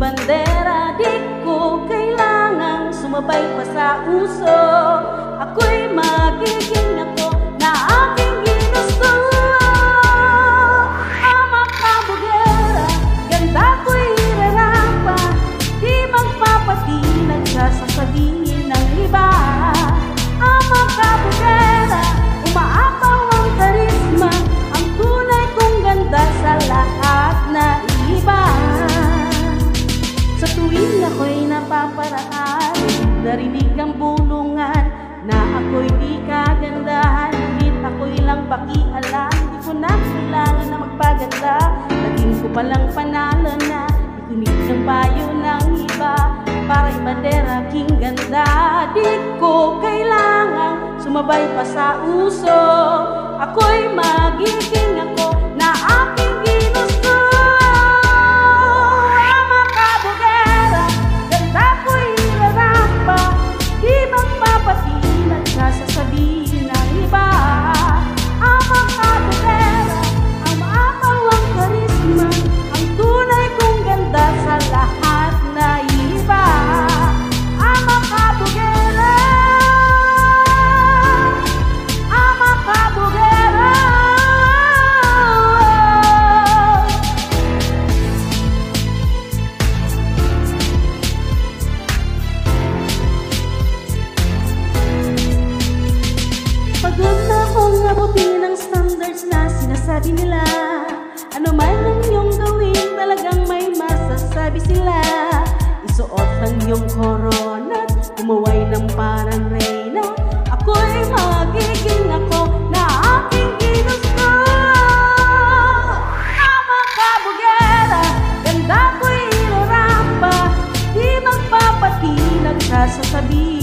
bandera, di ko kailangang sumabay pa sa uso. Ako'y magiging ako na aking ginusto. Ama kabugera, ganda ko'y irarapa, di magpapatinag sa sasabihin ng iba. Ama kabugera, umaapaw ang karisma, ang tunay kong ganda sa lahat na iba. Sa tuwing ako'y napaparaan, narinig ang bulungan na ako'y di kagandahan. Ngunit ako'y lang pakialam, di ko na kailangan na magpaganda. Naging ko palang panalo na ikinig ng payo ng iba, para ibandera king ganda. Di ko kailangan sumabay pa sa uso. Ako'y magiging ako na aking ginusto. Ama kabugera, ganda ko'y irarapa, di magpapatinag sa sasabihin ng iba. Ama kabugera, ang maapaw ang karisma, ang tunay kong ganda sa lahat na iba. Ama kabugera, ama kabugera. Pagod na akong abutin ang standards na sinasabi nila. Ano man ang iyong gawin, talagang may masasabi sila. Isuot ang iyong korona, umuway ng parang reyna. Ako'y magiging ako na aking ginusto. Ama kabugera, ganda ko'y irarapa, di magpapatinag sa sasabihin